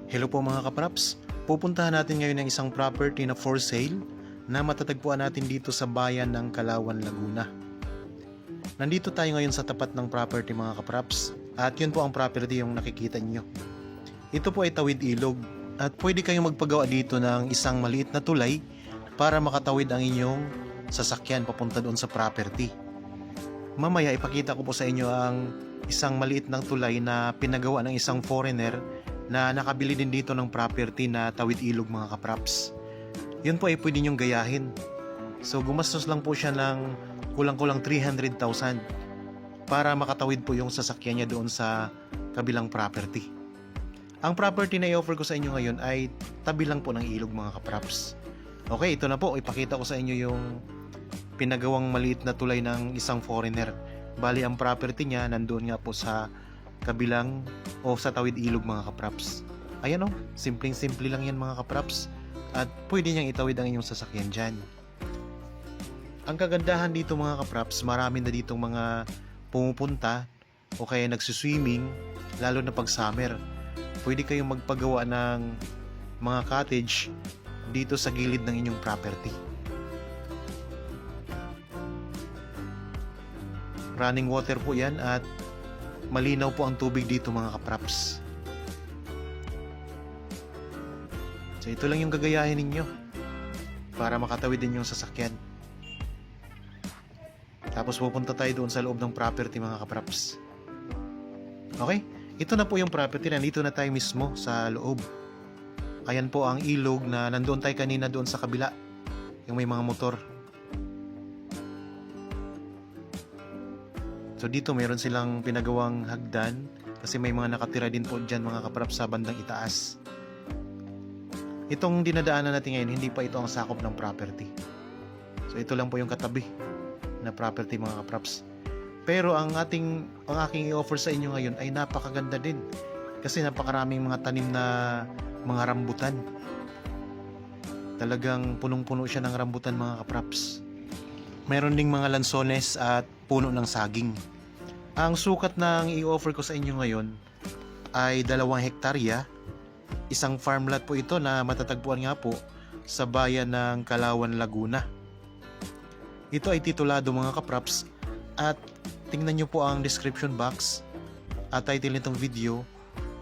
Hello po mga kapraps, pupuntahan natin ngayon ang isang property na for sale na matatagpuan natin dito sa bayan ng Kalawan, Laguna. Nandito tayo ngayon sa tapat ng property mga kapraps at yun po ang property yung nakikita nyo. Ito po ay tawid ilog at pwede kayong magpagawa dito ng isang maliit na tulay para makatawid ang inyong sasakyan papunta doon sa property. Mamaya ipakita ko po sa inyo ang isang maliit ng tulay na pinagawa ng isang foreigner na nakabili din dito ng property na tawid ilog mga kapraps. Yun po ay pwede nyong gayahin. So gumastos lang po siya ng kulang-kulang 300,000 para makatawid po yung sasakyan niya doon sa kabilang property. Ang property na i-offer ko sa inyo ngayon ay tabi lang po ng ilog mga kapraps. Okay, ito na po. Ipakita ko sa inyo yung pinagawang maliit na tulay ng isang foreigner. Bali ang property niya nandoon nga po sa kabilang o sa tawid ilog mga kapraps. Ayan o, simpleng-simple lang yan mga kapraps at pwede niyang itawid ang inyong sasakyan dyan. Ang kagandahan dito mga kapraps, marami na ditong mga pumupunta o kaya nagsuswimming lalo na pag summer. Pwede kayong magpagawa ng mga cottage dito sa gilid ng inyong property. Running water po yan at malinaw po ang tubig dito mga kapraps. So ito lang yung gagayahin ninyo para makatawid din yung sasakyan. Tapos pupunta tayo doon sa loob ng property mga kapraps. Okay, ito na po yung property. Nandito na tayo mismo sa loob. Ayan po ang ilog na nandoon tayo kanina doon sa kabila, yung may mga motor. So dito mayroon silang pinagawang hagdan kasi may mga nakatira din po dyan mga kapraps sa bandang itaas. Itong dinadaanan natin ngayon, hindi pa ito ang sakop ng property. So ito lang po yung katabi na property mga kapraps. Pero ang aking i-offer sa inyo ngayon ay napakaganda din kasi napakaraming mga tanim na mga rambutan. Talagang punong-puno siya ng rambutan mga kapraps. Meron ding mga lansones at puno ng saging. Ang sukat ng i-offer ko sa inyo ngayon ay 2 hektarya. Isang farm lot po ito na matatagpuan nga po sa bayan ng Kalawan, Laguna. Ito ay titulado mga kapraps at tingnan nyo po ang description box at title nitong video.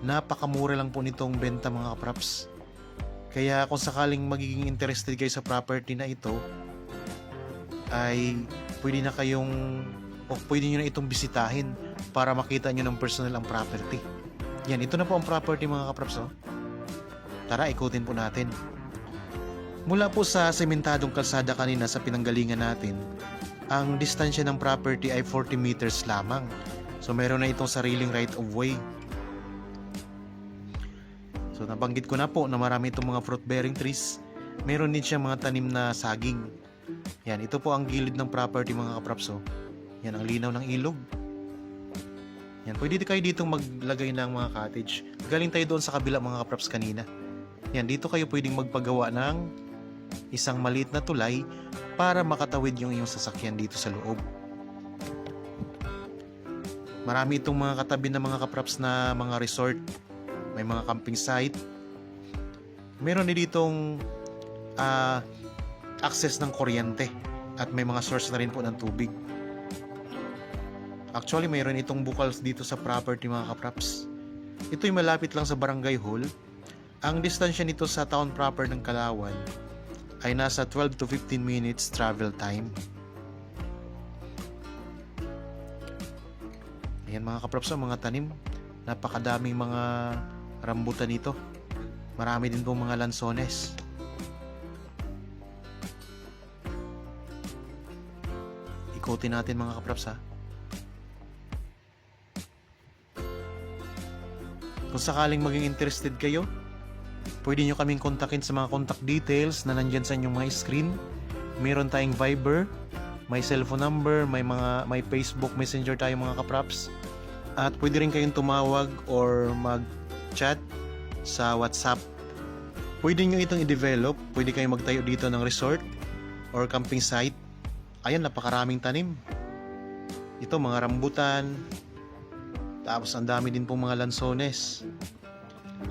Napakamura lang po nitong benta mga kapraps. Kaya kung sakaling magiging interested kayo sa property na ito, ay pwede na kayong o pwede nyo na itong bisitahin para makita nyo ng personal ang property. Yan, ito na po ang property mga kapraps. Tara, ikutin po natin. Mula po sa sementadong kalsada kanina sa pinanggalingan natin, ang distansya ng property ay 40 meters lamang. So meron na itong sariling right of way. So nabanggit ko na po na marami itong mga fruit bearing trees. Meron din siya mga tanim na saging. Yan, ito po ang gilid ng property mga kapraps. Yan ang linaw ng ilog. Yan, pwede kayo dito maglagay ng mga cottage. Galing tayo doon sa kabila mga kapraps kanina. Yan, dito kayo pwedeng magpagawa ng isang maliit na tulay para makatawid yung iyong sasakyan dito sa loob. Marami itong mga katabi na mga kapraps na mga resort. May mga camping site. Meron din ditong access ng kuryente at may mga source na rin po ng tubig. Actually, mayroon itong bukals dito sa property mga kapraps. Ito'y malapit lang sa barangay hall. Ang distansya nito sa town proper ng Kalawan ay nasa 12 to 15 minutes travel time. Ayan mga kapraps, mga tanim. Napakadaming mga rambutan nito. Marami din pong mga lansones. Ikutin natin mga kapraps ha. Kung sakaling maging interested kayo, pwede nyo kaming kontakin sa mga contact details na nandyan sa inyong mga screen. Meron tayong Viber, may cellphone number, may Facebook Messenger tayo mga kapraps. At pwede rin kayong tumawag or mag-chat sa WhatsApp. Pwede nyo itong i-develop, pwede kayong magtayo dito ng resort or camping site. Ayan, napakaraming tanim. Ito, mga rambutan. Tapos ang dami din pong mga lansones.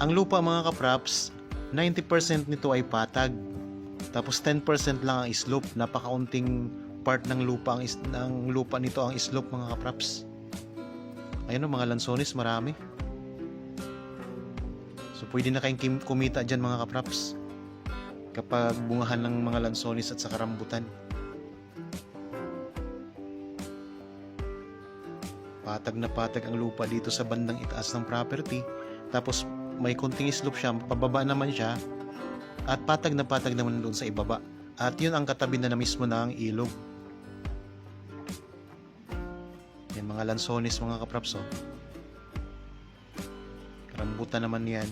Ang lupa mga kapraps, 90% nito ay patag. Tapos 10% lang ang slope. Napakaunting part ng lupa ng lupa nito ang slope mga kapraps. Ayun mga lansones, marami. So pwede na kayong kumita dyan mga kapraps kapag bungahan ng mga lansones at saka rambutan. Patag na patag ang lupa dito sa bandang itaas ng property. Tapos may konting slope siya, pababa naman siya. At patag na patag naman doon sa ibaba. At yun ang katabi na mismo ng ilog. Yan mga lansones mga kapraps. Rambutan naman yan.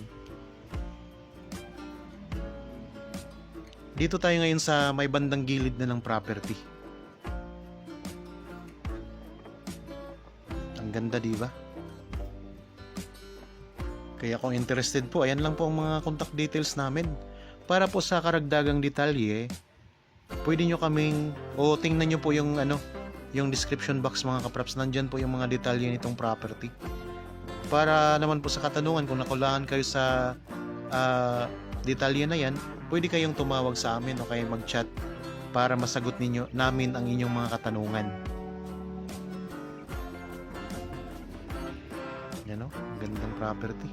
Dito tayo ngayon sa may bandang gilid na ng property. Ang ganda, di ba? Kaya kung interested po, ayan lang po ang mga contact details namin. Para po sa karagdagang detalye, pwede nyo kaming, o tingnan nyo po yung yung description box mga kapraps. Nandyan po yung mga detalye nitong property. Para naman po sa katanungan, kung nakulangan kayo sa detalye na yan, pwede kayong tumawag sa amin o kaya mag-chat para masagot namin ang inyong mga katanungan. Yan o, gandang property.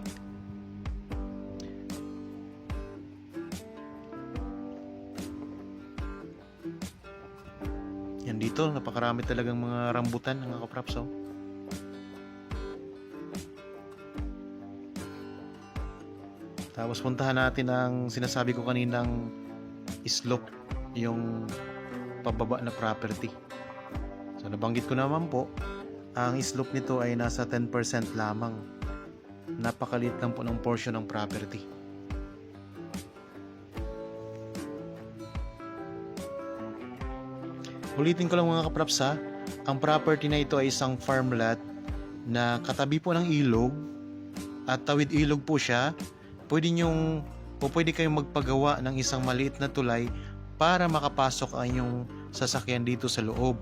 Yan dito, napakarami talagang mga rambutan mga kapraps. Tapos puntahan natin ang sinasabi ko kaninang slope, yung pababa na property. So nabanggit ko naman po, ang slope nito ay nasa 10% lamang. Napakaliit lang po ng portion ng property. Ulitin ko lang mga kapraps ha, ang property na ito ay isang farmland na katabi po ng ilog at tawid ilog po siya. Pwede kayong magpagawa ng isang maliit na tulay para makapasok ang inyong sasakyan dito sa loob.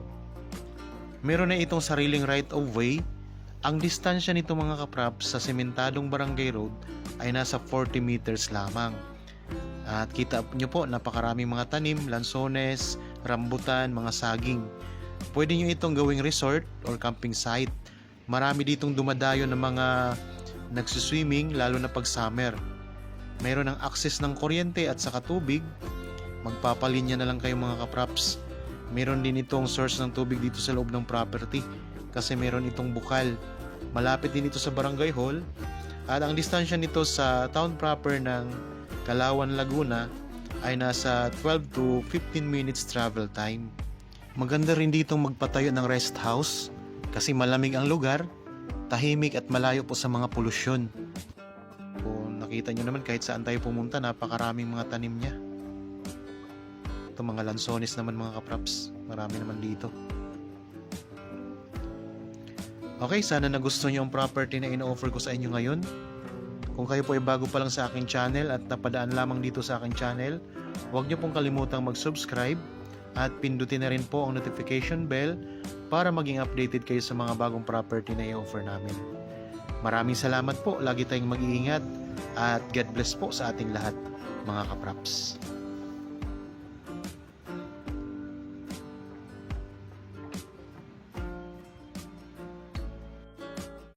Meron na itong sariling right of way. Ang distansya nito mga kapraps sa sementadong barangay road ay nasa 40 meters lamang. At kita nyo po, napakaraming mga tanim, lansones, rambutan, mga saging. Pwede nyo itong gawing resort or camping site. Marami ditong dumadayo ng mga nagsuswimming lalo na pag summer. Mayroon ng access ng kuryente at saka tubig. Magpapalinya na lang kayo mga kapraps. Meron din itong source ng tubig dito sa loob ng property kasi meron itong bukal. Malapit din ito sa barangay hall. At ang distansya nito sa town proper ng Calauan, Laguna ay nasa 12 to 15 minutes travel time. Maganda rin ditong magpatayo ng rest house kasi malamig ang lugar, tahimik at malayo po sa mga polusyon. Kung nakita nyo naman kahit saan tayo pumunta, napakaraming mga tanim niya. Ito mga lansones naman mga kapraps, marami naman dito. Okay, sana nagustuhan nyo ang property na ino-offer ko sa inyo ngayon. Kung kayo po ay bago pa lang sa aking channel at napadaan lamang dito sa aking channel, huwag nyo pong kalimutang mag-subscribe at pindutin na rin po ang notification bell para maging updated kayo sa mga bagong property na i-offer namin. Maraming salamat po, lagi tayong mag-iingat at God bless po sa ating lahat mga kapraps.